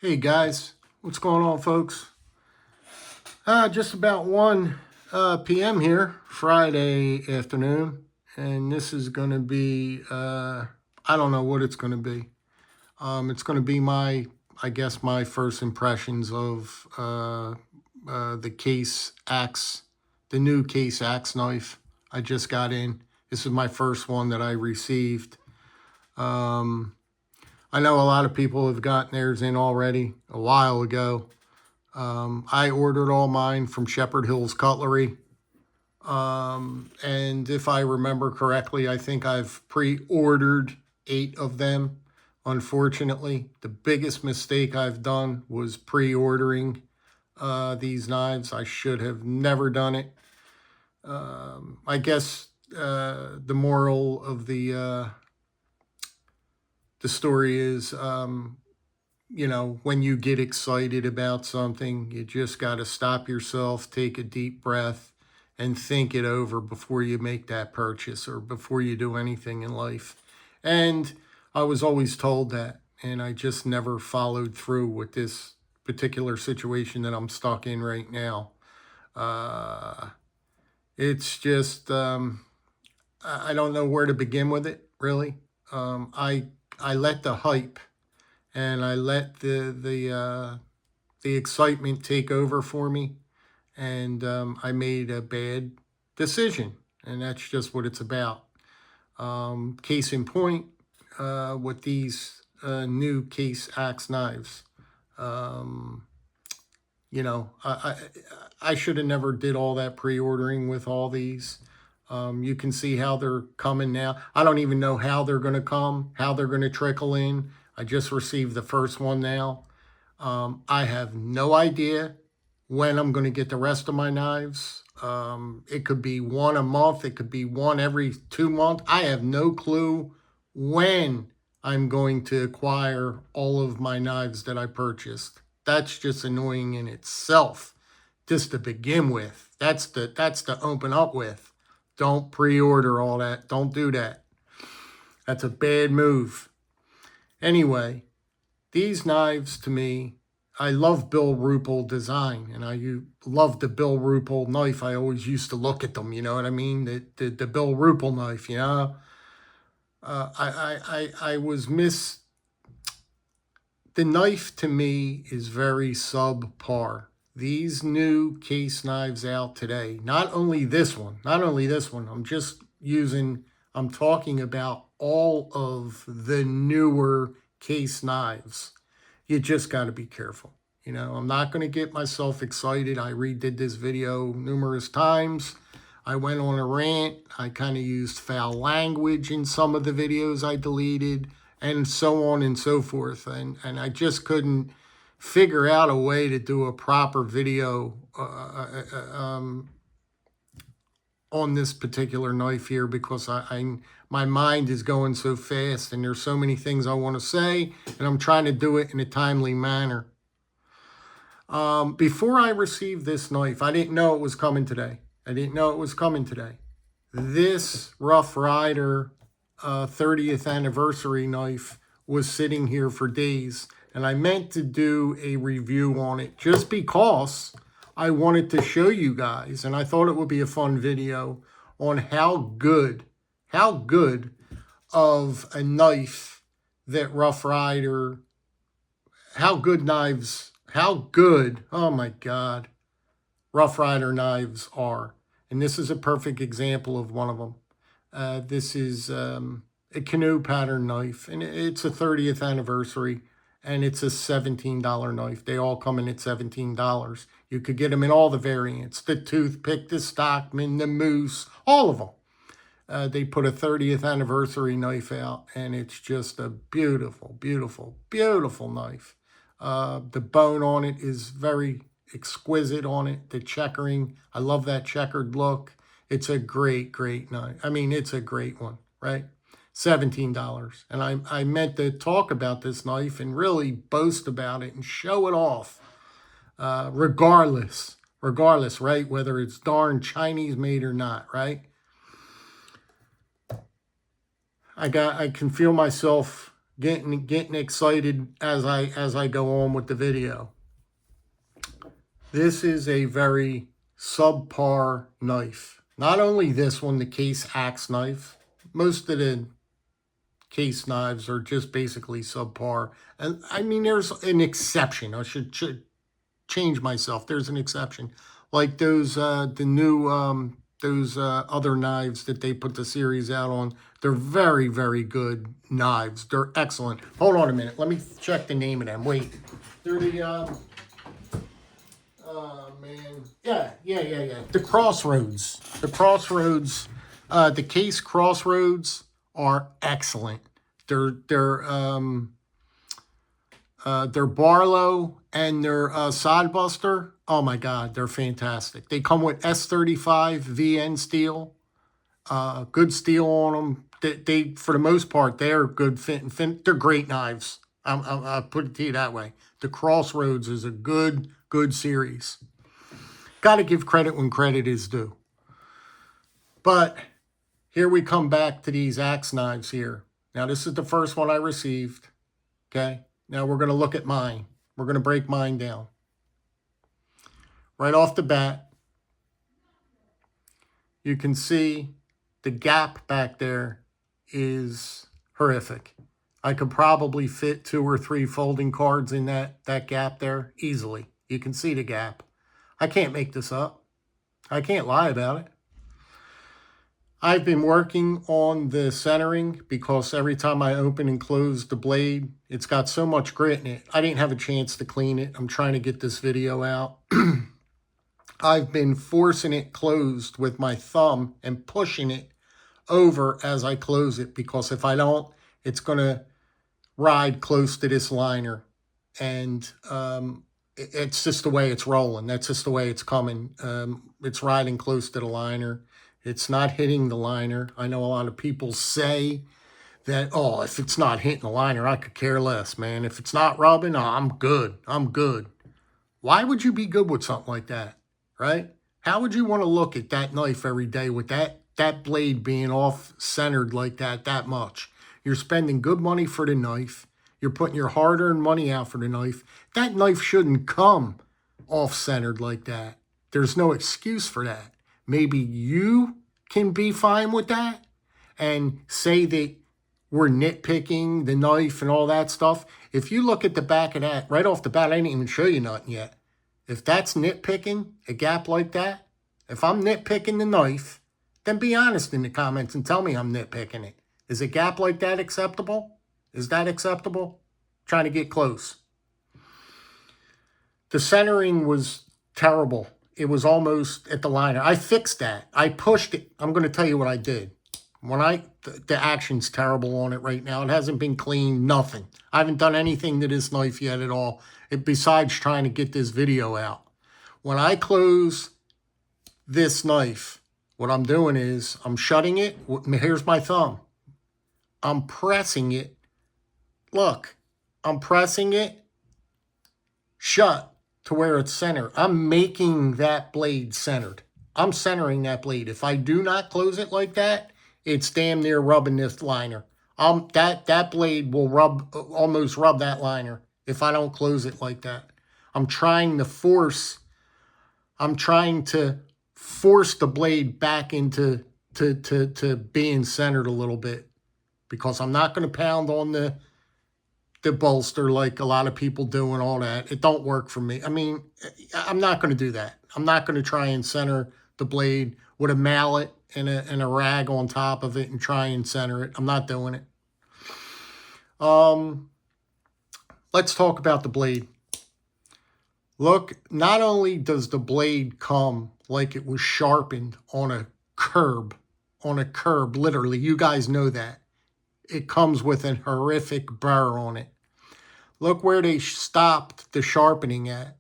Hey guys, what's going on, folks? Just about 1 p.m. here, Friday afternoon, and this is going to be, I don't know what it's going to be. It's going to be I guess, my first impressions of the Case Axe, the new Case Axe knife I just got in. This is my first one that I received. I know a lot of people have gotten theirs in already a while ago. I ordered all mine from Shepherd Hills Cutlery. And if I remember correctly, I think I've pre-ordered 8 of them. Unfortunately, the biggest mistake I've done was pre-ordering these knives. I should have never done it. I guess the moral of the story is, when you get excited about something, you just got to stop yourself, take a deep breath, and think it over before you make that purchase or before you do anything in life. And I was always told that, and I just never followed through with this particular situation that I'm stuck in right now. It's just, I don't know where to begin with it, really. I let the hype and I let the excitement take over for me, and I made a bad decision, and that's just what it's about. Case in point, with these new Case Axe knives. I should have never did all that pre-ordering with all these. You can see how they're coming now. I don't even know how they're going to come, how they're going to trickle in. I just received the first one now. I have no idea when I'm going to get the rest of my knives. It could be one a month. It could be one every 2 months. I have no clue when I'm going to acquire all of my knives that I purchased. That's just annoying in itself, just to begin with. That's to open up with. Don't pre-order all that. Don't do that. That's a bad move. Anyway, these knives, to me, I love Bill Ruppel design, and I love the Bill Ruppel knife. I always used to look at them, you know what I mean? The Bill Ruppel knife, you know? I was the knife to me is very subpar. These new Case knives out today, not only this one, I'm talking about all of the newer Case knives. You just got to be careful. I'm not going to get myself excited. I redid this video numerous times. I went on a rant. I kind of used foul language in some of the videos I deleted, and so on and so forth. And I just couldn't figure out a way to do a proper video on this particular knife here, because my mind is going so fast and there's so many things I want to say, and I'm trying to do it in a timely manner. Before I received this knife, I didn't know it was coming today. This Rough Rider 30th anniversary knife was sitting here for days, and I meant to do a review on it just because I wanted to show you guys, and I thought it would be a fun video on how good of a knife that Rough Rider, how good, oh my God, Rough Rider knives are. And this is a perfect example of one of them. This is a canoe pattern knife, and it's a 30th anniversary, and it's a $17 knife. They all come in at $17. You could get them in all the variants, the toothpick, the Stockman, the moose, all of them. They put a 30th anniversary knife out, and it's just a beautiful, beautiful, beautiful knife. The bone on it is very exquisite on it. The checkering, I love that checkered look. It's a great, great knife. I mean, it's a great one, right? $17. And I meant to talk about this knife and really boast about it and show it off, regardless, right? Whether it's darn Chinese made or not, right? I can feel myself getting excited as I go on with the video. This is a very subpar knife. Not only this one, the Case axe knife. Most of the Case knives are just basically subpar. And I mean, there's an exception. I should change myself. There's an exception. Like those, the new, those other knives that they put the series out on. They're very, very good knives. They're excellent. Hold on a minute. Let me check the name of them. Wait. They're the, oh, man. Yeah. The Crossroads. The Crossroads, the Case Crossroads are excellent. They're Barlow and their Sodbuster. Oh my God, they're fantastic. They come with S35 VN steel, good steel on them. They for the most part, they're good fit and fin. They're great knives. I'll put it to you that way. The Crossroads is a good series. Got to give credit when credit is due. But here we come back to these axe knives here. Now, this is the first one I received. Okay. Now we're going to look at mine. We're going to break mine down. Right off the bat, you can see the gap back there is horrific. I could probably fit 2 or 3 folding cards in that gap there easily. You can see the gap. I can't make this up. I can't lie about it. I've been working on the centering because every time I open and close the blade, it's got so much grit in it. I didn't have a chance to clean it. I'm trying to get this video out. I've been forcing it closed with my thumb and pushing it over as I close it, because if I don't, it's going to ride close to this liner. And it's just the way it's rolling. That's just the way it's coming. It's riding close to the liner. It's not hitting the liner. I know a lot of people say that, oh, if it's not hitting the liner, I could care less, man. If it's not rubbing, oh, I'm good. I'm good. Why would you be good with something like that, right? How would you want to look at that knife every day with that blade being off-centered like that much? You're spending good money for the knife. You're putting your hard-earned money out for the knife. That knife shouldn't come off-centered like that. There's no excuse for that. Maybe you can be fine with that and say that we're nitpicking the knife and all that stuff. If you look at the back of that, right off the bat, I didn't even show you nothing yet. If that's nitpicking, a gap like that, if I'm nitpicking the knife, then be honest in the comments and tell me I'm nitpicking it. Is a gap like that acceptable? Is that acceptable? Trying to get close. The centering was terrible. It was almost at the liner. I fixed that. I pushed it. I'm going to tell you what I did. The action's terrible on it right now. It hasn't been cleaned, nothing. I haven't done anything to this knife yet at all, besides trying to get this video out. When I close this knife, what I'm doing is I'm shutting it. Here's my thumb. I'm pressing it. Look, I'm pressing it shut to where it's centered. I'm making that blade centered. I'm centering that blade. If I do not close it like that, it's damn near rubbing this liner. That blade will almost rub that liner if I don't close it like that. I'm trying to force the blade back into to being centered a little bit, because I'm not going to pound on the bolster like a lot of people do and all that. It don't work for me. I mean, I'm not going to do that. I'm not going to try and center the blade with a mallet and a rag on top of it and try and center it. I'm not doing it. Let's talk about the blade. Look, not only does the blade come like it was sharpened on a curb, literally, you guys know that. It comes with a horrific burr on it. Look where they stopped the sharpening at.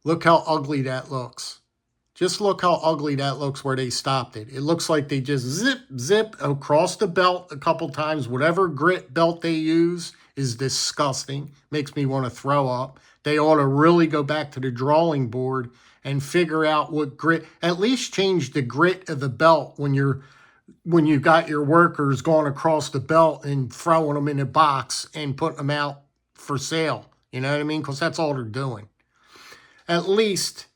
Look how ugly that looks. Just look how ugly that looks where they stopped it. It looks like they just zip across the belt a couple times. Whatever grit belt they use is disgusting. Makes me want to throw up. They ought to really go back to the drawing board and figure out what grit, at least change the grit of the belt when you're when you got your workers going across the belt and throwing them in a box and putting them out for sale. You know what I mean? Because that's all they're doing. At least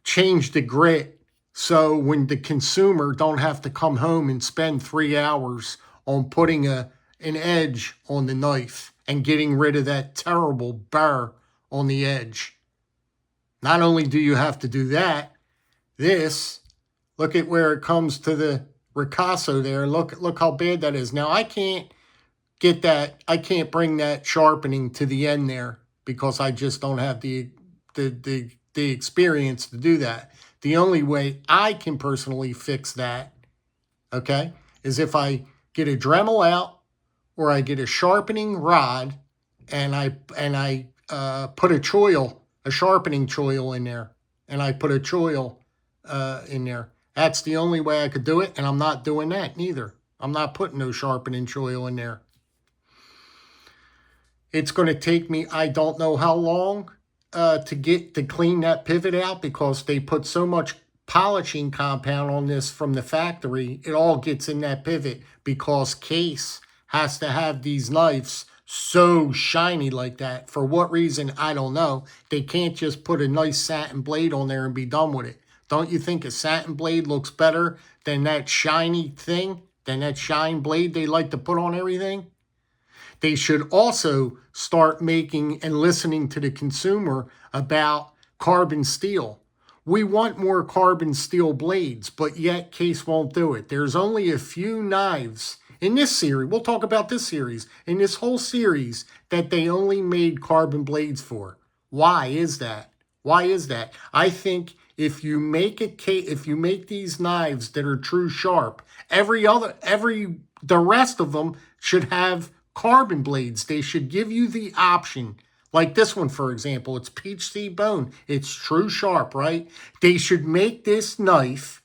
change the grit so when the consumer don't have to come home and spend 3 hours on putting an edge on the knife and getting rid of that terrible burr on the edge. Not only do you have to do that, look at where it comes to the ricasso there. Look how bad that is. Now I can't get that. I can't bring that sharpening to the end there because I just don't have the experience to do that. The only way I can personally fix that, okay, is if I get a Dremel out or I get a sharpening rod and I put a sharpening choil in there, and I put a choil in there. That's the only way I could do it, and I'm not doing that neither. I'm not putting no sharpening choil in there. It's going to take me, I don't know how long to clean that pivot out because they put so much polishing compound on this from the factory. It all gets in that pivot because Case has to have these knives so shiny like that. For what reason, I don't know. They can't just put a nice satin blade on there and be done with it. Don't you think a satin blade looks better than that shiny thing, than that shine blade they like to put on everything? They should also start making and listening to the consumer about carbon steel. We want more carbon steel blades, but yet Case won't do it. There's only a few knives in this series, we'll talk about this series, in this whole series, that they only made carbon blades for. Why is that? Why is that? I think if you make these knives that are true sharp, the rest of them should have carbon blades. They should give you the option. Like this one, for example, it's peach seed bone. It's true sharp, right? They should make this knife.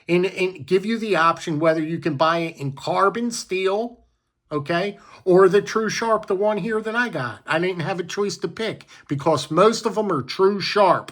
And give you the option whether you can buy it in carbon steel, okay, or the true sharp, the one here that I got. I didn't have a choice to pick because most of them are true sharp.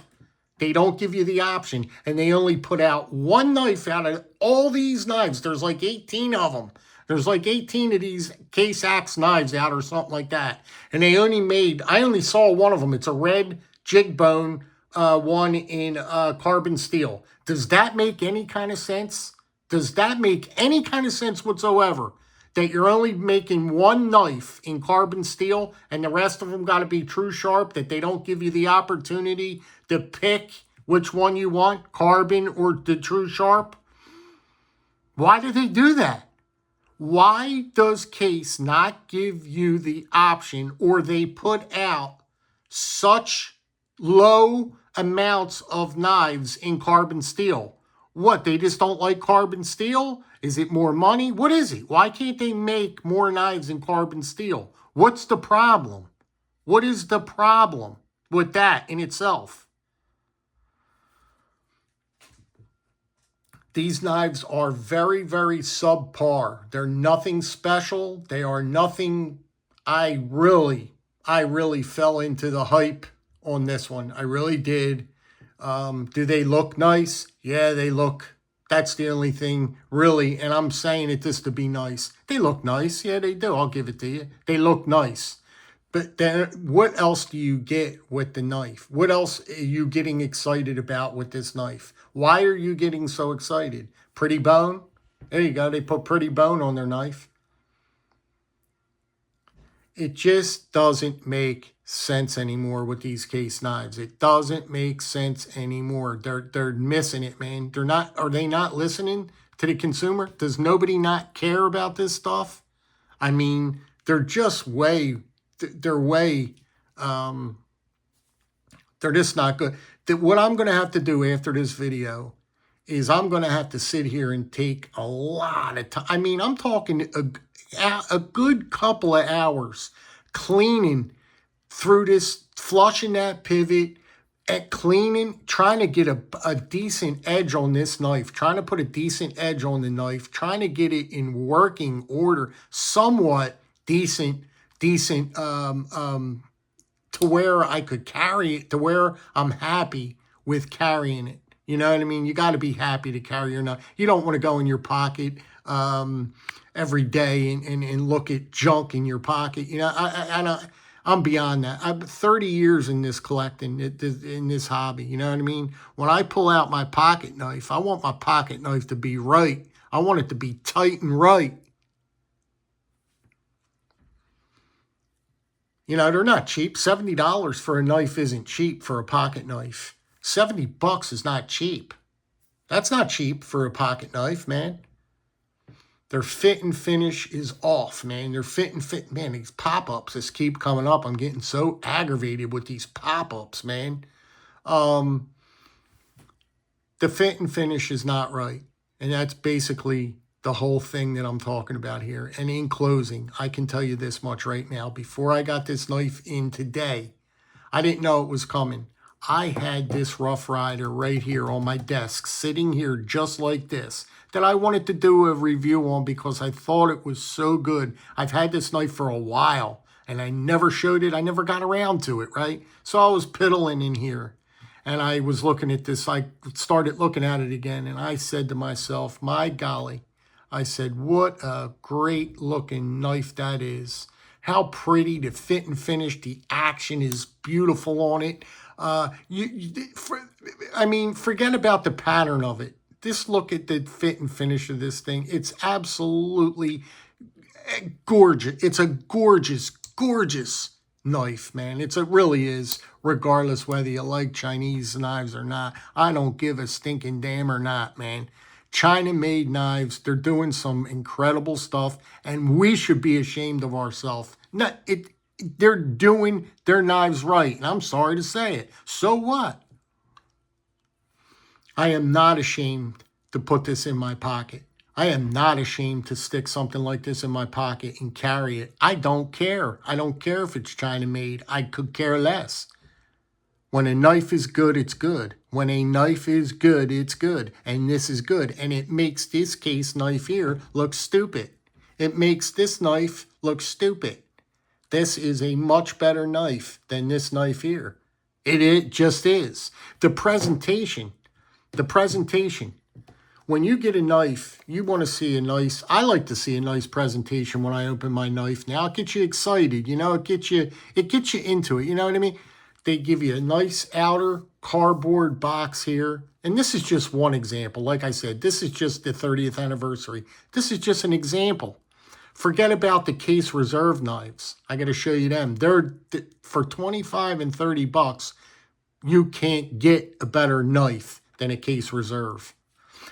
They don't give you the option, and they only put out one knife out of all these knives. There's like 18 of them. There's like 18 of these Case Axe knives out or something like that. And I only saw one of them. It's a red jig bone one in carbon steel. Does that make any kind of sense? Does that make any kind of sense whatsoever? That you're only making one knife in carbon steel and the rest of them got to be true sharp, that they don't give you the opportunity to pick which one you want, carbon or the true sharp? Why do they do that? Why does Case not give you the option, or they put out such low amounts of knives in carbon steel? What, they just don't like carbon steel? Is it more money? What is it? Why can't they make more knives in carbon steel? What's the problem? What is the problem with that in itself? These knives are very, very subpar. They're nothing special. They are nothing. I really fell into the hype on this one. I really did. Do they look nice? Yeah, they look. That's the only thing, really. And I'm saying it just to be nice. They look nice. Yeah, they do. I'll give it to you. They look nice. But then what else do you get with the knife? What else are you getting excited about with this knife? Why are you getting so excited? Pretty bone? There you go. They put pretty bone on their knife. It just doesn't make sense anymore with these Case knives. It doesn't make sense anymore. They're missing it, man. Are they not listening to the consumer? Does nobody not care about this stuff? I mean, they're just they're just not good. What I'm going to have to do after this video is I'm going to have to sit here and take a lot of time. I mean, I'm talking a good couple of hours cleaning through this, flushing that pivot, and cleaning, trying to get a decent edge on this knife, trying to put a decent edge on the knife, trying to get it in working order, somewhat decent to where I could carry it, to where I'm happy with carrying it. You know what I mean? You got to be happy to carry your knife. You don't want to go in your pocket every day and look at junk in your pocket. You know, I'm beyond that. I'm 30 years in this collecting, in this hobby. You know what I mean? When I pull out my pocket knife, I want my pocket knife to be right. I want it to be tight and right. You know, they're not cheap. $70 for a knife isn't cheap for a pocket knife. $70 is not cheap. That's not cheap for a pocket knife, man. Their fit and finish is off, man. Their fit and fit, man, these pop-ups just keep coming up. I'm getting so aggravated with these pop-ups, man. The fit and finish is not right. And that's basically the whole thing that I'm talking about here. And in closing, I can tell you this much right now. Before I got this knife in today, I didn't know it was coming. I had this Rough Rider right here on my desk, sitting here just like this, that I wanted to do a review on because I thought it was so good. I've had this knife for a while, and I never showed it. I never got around to it, right? So I was piddling in here, and I was looking at this. I started looking at it again, and I said to myself, my golly, I said, what a great looking knife that is. How pretty, the fit and finish, the action is beautiful on it. I mean, forget about the pattern of it. Just look at the fit and finish of this thing. It's absolutely gorgeous. It's a gorgeous, gorgeous knife, man. It really is, regardless whether you like Chinese knives or not. I don't give a stinking damn or not, man. China-made knives, they're doing some incredible stuff, and we should be ashamed of ourselves. They're doing their knives right, and I'm sorry to say it. So what? I am not ashamed to put this in my pocket. I am not ashamed to stick something like this in my pocket and carry it. I don't care. I don't care if it's China-made. I could care less. When a knife is good, it's good. When a knife is good, it's good. And this is good. And it makes this case knife here look stupid. It makes this knife look stupid. This is a much better knife than this knife here. It just is. The presentation. When you get a knife, you want to see a nice, I like to see a nice presentation when I open my knife. Now it gets you excited, you know, it gets you into it, you know what I mean? They give you a nice outer cardboard box here. And this is just one example. Like I said, this is just the 30th anniversary. This is just an example. Forget about the Case Reserve knives. I got to show you them. They're for 25 and 30 bucks. You can't get a better knife than a Case Reserve.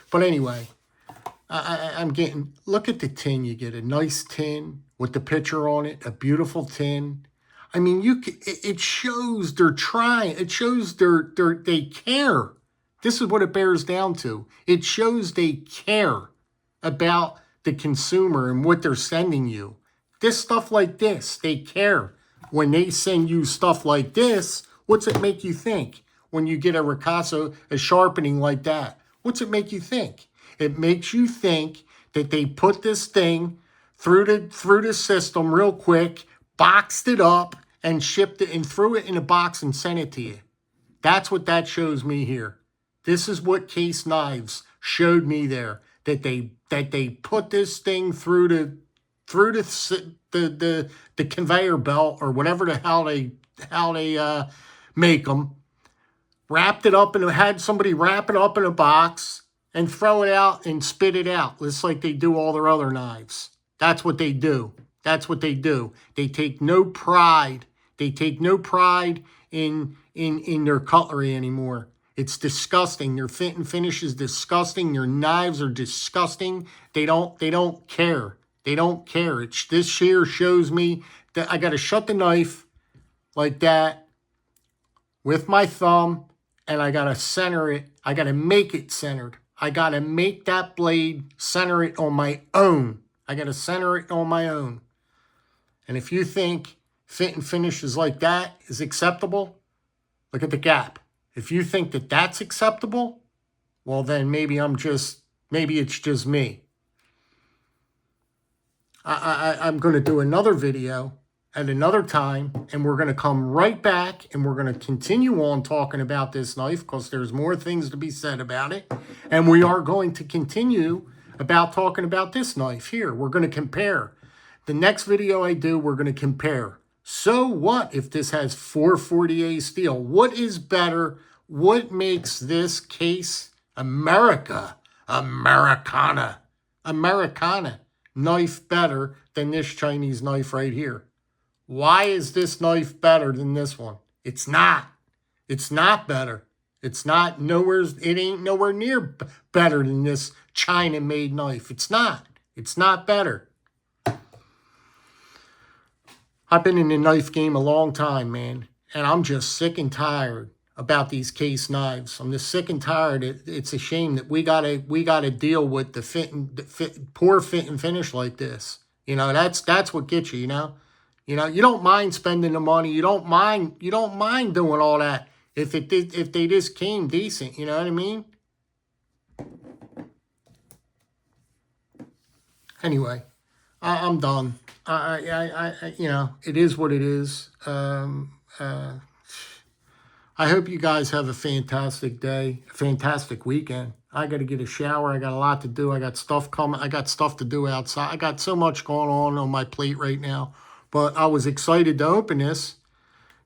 But anyway, I'm getting, look at the tin. You get a nice tin with the picture on it, a beautiful tin. I mean, it shows they're trying. It shows they care. This is what it bears down to. It shows they care about the consumer and what they're sending you. This stuff like this, they care. When they send you stuff like this, what's it make you think? When you get a ricasso, a sharpening like that, what's it make you think? It makes you think that they put this thing through the system real quick, boxed it up, and shipped it and threw it in a box and sent it to you. That's what that shows me here. This is what Case Knives showed me there. That they put this thing through the conveyor belt or whatever the hell they make them. Wrapped it up and had somebody wrap it up in a box and throw it out and spit it out, just like they do all their other knives. That's what they do. That's what they do. They take no pride. They take no pride in their cutlery anymore. It's disgusting. Their fit and finish is disgusting. Their knives are disgusting. They don't care. They don't care. This here shows me that I got to shut the knife like that with my thumb, and I got to center it. I got to make it centered. I got to make that blade center it on my own. I got to center it on my own. And if you think fit and finish is like that is acceptable, look at the gap. If you think that that's acceptable, well, then maybe it's just me. I'm going to do another video, at another time, and we're going to come right back and we're going to continue on talking about this knife because there's more things to be said about it. And we are going to continue about talking about this knife here. We're going to compare. The next video I do, we're going to compare. So what if this has 440A steel? What is better? What makes this case Americana knife better than this Chinese knife right here? Why is this knife better than this one? It's not. It's not better. It's not nowhere. It ain't nowhere near better than this China-made knife. It's not. It's not better. I've been in the knife game a long time, man, and I'm just sick and tired about these case knives. I'm just sick and tired. It's a shame that we gotta deal with the poor fit and finish like this. You know, that's what gets you. You don't mind spending the money. You don't mind doing all that if they just came decent. You know what I mean? Anyway, I'm done. It is what it is. I hope you guys have a fantastic day, a fantastic weekend. I got to get a shower. I got a lot to do. I got stuff coming. I got stuff to do outside. I got so much going on my plate right now. But I was excited to open this.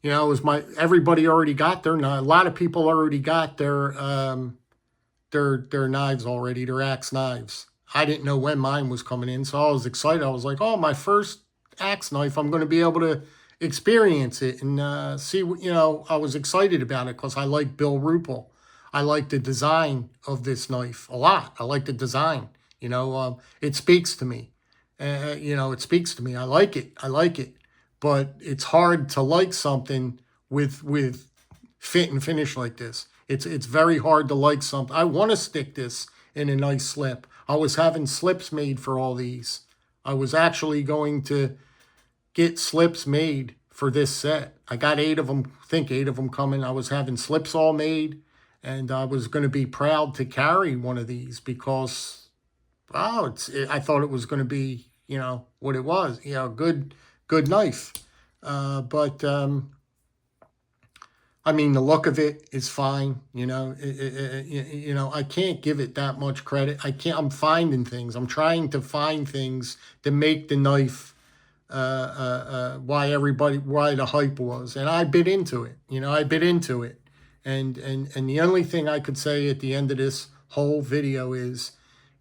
You know, it was everybody already got their knife. A lot of people already got their knives already, their axe knives. I didn't know when mine was coming in, so I was excited. I was like, oh, my first axe knife, I'm going to be able to experience it and see, I was excited about it because I like Bill Ruppel. I like the design of this knife a lot. I like the design. It speaks to me. It speaks to me. I like it. But it's hard to like something with fit and finish like this. It's very hard to like something. I want to stick this in a nice slip. I was having slips made for all these. I was actually going to get slips made for this set. I got 8 of them, I think 8 of them coming. I was having slips all made, and I was going to be proud to carry one of these because, I thought it was going to be, what it was, good knife. The look of it is fine. I can't give it that much credit. I'm finding things. I'm trying to find things to make the knife why the hype was. And I bit into it. And the only thing I could say at the end of this whole video is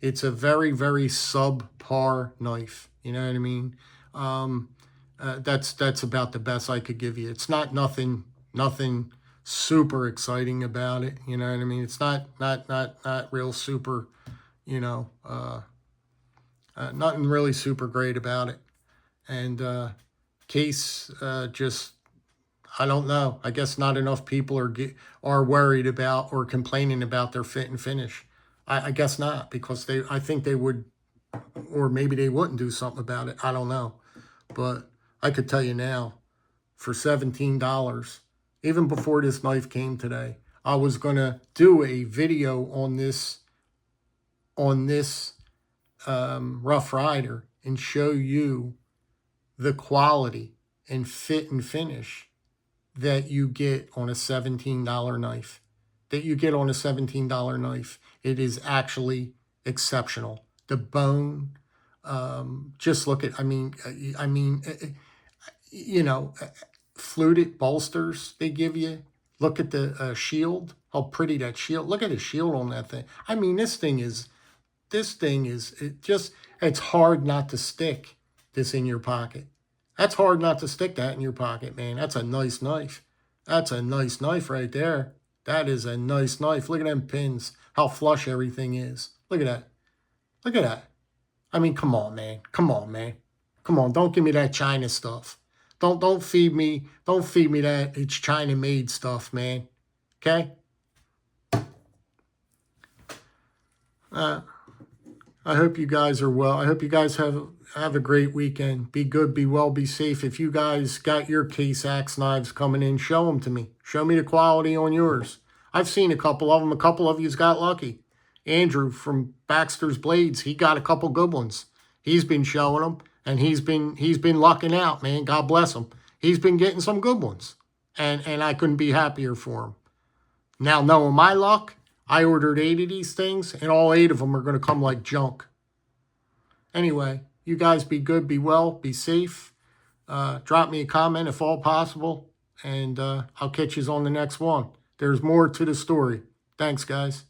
it's a very, very subpar knife. You know what I mean? That's about the best I could give you. It's not nothing super exciting about it. You know what I mean? It's not real super, nothing really super great about it. And case just, I don't know. I guess not enough people are worried about or complaining about their fit and finish. I guess not, because I think they would, or maybe they wouldn't do something about it. I don't know. But I could tell you now, for $17, even before this knife came today, I was going to do a video on this Rough Rider and show you the quality and fit and finish that you get on a $17 knife. It is actually exceptional. The bone, just look at, fluted bolsters they give you. Look at the shield, how pretty that shield. Look at the shield on that thing. It's hard not to stick this in your pocket. That's hard not to stick that in your pocket, man. That's a nice knife. That's a nice knife right there. That is a nice knife. Look at them pins, how flush everything is. Look at that. Look at that. Come on, man. Come on, don't give me that China stuff. Don't feed me that it's China made stuff, man. Okay? I hope you guys are well. I hope you guys have a great weekend. Be good, be well, be safe. If you guys got your case axe knives coming in, show them to me. Show me the quality on yours. I've seen a couple of them. A couple of you's got lucky. Andrew from Baxter's Blades, he got a couple good ones. He's been showing them. And he's been lucking out, man. God bless him. He's been getting some good ones. And I couldn't be happier for him. Now, knowing my luck, I ordered 8 of these things, and all 8 of them are going to come like junk. Anyway, you guys be good, be well, be safe. Drop me a comment if all possible, and I'll catch you on the next one. There's more to the story. Thanks, guys.